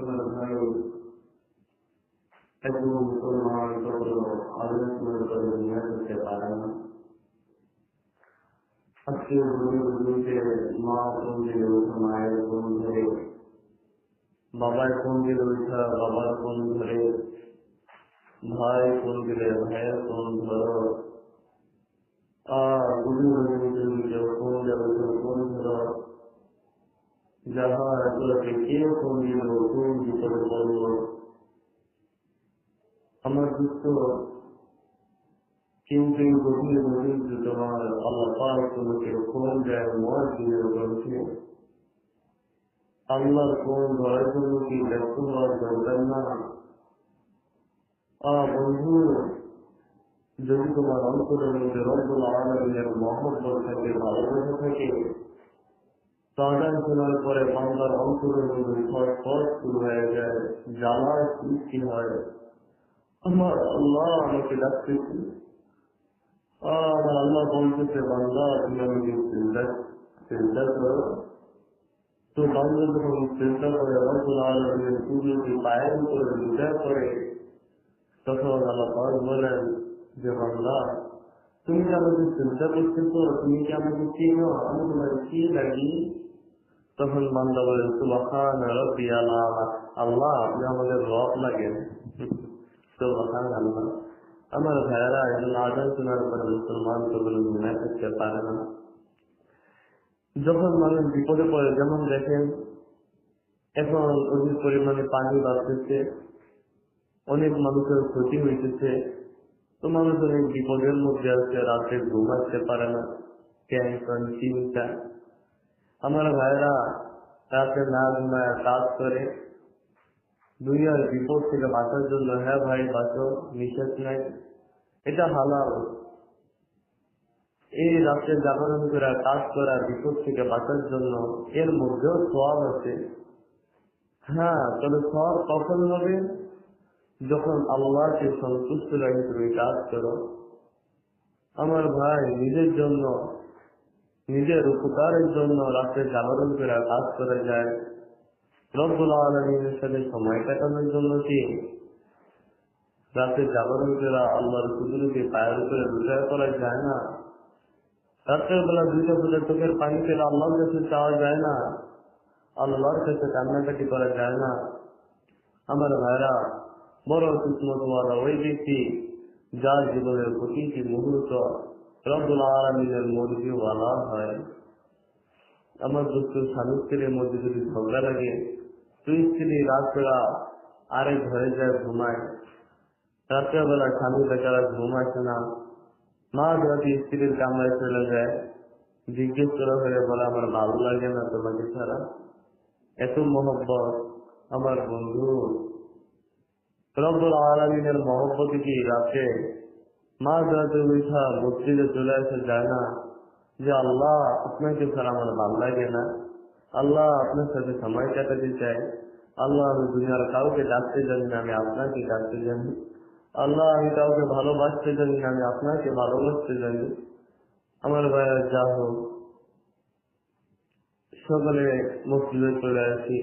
আমার ভাই একজন মুসলমান যত আলোচনা করে নিয়ে করতে পারে না। আজকে বুঝতে মা ফোন দিলে উঠে মায়ের ফোন ধরে, বাবার ফোন দিলে উঠা বাবার ফোন ধরে, ভাই ফোন দিলে ভাইয়ের ফোন ধরো, ফোন দেবে ফোন ধরো, যাহা এগুলোকে কেউ ফোন দিল কোন বিপদে পড়ল। আমার দুঃখ কিন্তু গভীর গভীর তোমার আল্লাহ পাক তোমাকে ফোন দেয় মহাদিনের বলছে আল্লাহর ফোন ধরার জন্য কি ব্যস্ত হওয়ার দরকার না। বন্ধু, যদি তোমার অন্তরের মধ্যে রব্বুল আলামিনের মহব্বত থাকে, ভালোবাসা থাকে, তাদের শোনার পরে বান্দার অন্তরের মধ্যে ছটফট শুরু হয়ে যায়, জ্বালার সৃষ্টি হয়। আমার আল্লাহ আমাকে ডাকতেছে, আল্লাহ বলতেছে বান্দা তুমি আমাকে চিন্তা করো। তো বান্দা যখন চিন্তা করে রব্বুল আলামিনের পুজোকে পায়ের উপরে লুটা করে, তখন আল্লাহ পাক বলেন যে বান্দা তুমি কি আমাকে চিন্তা করতেছো, তুমি কি আমাকে চিনো, আমি তোমার কি লাগি? তখন বান্দা বলেন সুবহান রাব্বি আলা, আল্লাহ আপনি আমাদের রব লাগেন। সুবহান আল্লাহ। আমার ভাইয়েরা এগুলো আজান শোনার পরে মুসলমান তো বলে মনে করতে পারে না। যখন মানুষ বিপদে পড়ে, যেমন দেখেন এখন অধিক পরিমাণে পানি বাড়তেছে, অনেক মানুষের ক্ষতি হইতেছে, তো মানুষ অনেক বিপদের মধ্যে আছে, রাতে ঘুমাতে পারে না, টেনশন চিন্তা। আমার ভাইয়েরা রাতে না ঘুমায় কাজ করে দুনিয়ার বিপদ থেকে বাঁচার জন্য। হ্যাঁ ভাই বাঁচো, নিষেধ নাই, এটা হালাল। এই রাতে জাগরণ করা কাজ করা বিপদ থেকে বাঁচার জন্য এর মধ্যেও সওয়াব আছে। হ্যাঁ, তবে সওয়াব কখন হবে? যখন আল্লাহকে সন্তুষ্ট রাখে তুমি কাজ করো। আমার ভাই নিজের জন্য, নিজের উপকারের জন্য রাতে জাগরণ করে কাজ করা যায়, রব্বুল আলামিনের সাথে সময় কাটানোর জন্য কি রাতে জাগরণ করা আল্লাহর কুদরতকে পায়ের উপরে লুটায় করা যায় না? রাতের বেলা দুইটা ফুটের চোখের পানি পেলে আল্লাহর কাছে চাওয়া যায় না? আল্লাহর কাছে কান্নাকাটি করা যায় না? আমার ভাইরা, বড় কিসমতওয়ালা ওই ব্যক্তি যার জীবনের প্রতিটি মুহূর্ত রব্বুল আলামিনের মর্জিওয়ালা হয়। আমার দোস্ত, স্বামী স্ত্রীর মধ্যে যদি ঝগড়া লাগে, তুই স্ত্রী রাতবেলা আরেক ঘরে যায় ঘুমায়, রাত্রেবেলা স্বামী বেচারা ঘুমাচ্ছে না, মা যদি স্ত্রীর কামরায় চলে যায়, জিজ্ঞেস করা হয়ে বলে আমার ভালো লাগে না তোমাকে ছাড়া, এত মহব্বত। আমার বন্ধু, রব্বুল আলামিনের মহব্বতে কি রাতে মা যাতে উঠা মসজিদে চলে আসে যায় না যে আল্লাহ আপনাকে ছাড়া আমার ভালো লাগে না, আল্লাহ আপনার সাথে সময় কাটাতে চাই, আল্লাহ আমি দুনিয়ার কাউকে ডাকতে জানি না, আমি আপনাকে ডাকতে জানি, আল্লাহ আমি কাউকে ভালোবাসতে জানি না, আমি আপনাকে ভালোবাসতে জানি। আমার ভাইয়া যা হোক, সকালে মসজিদে চলে আসি।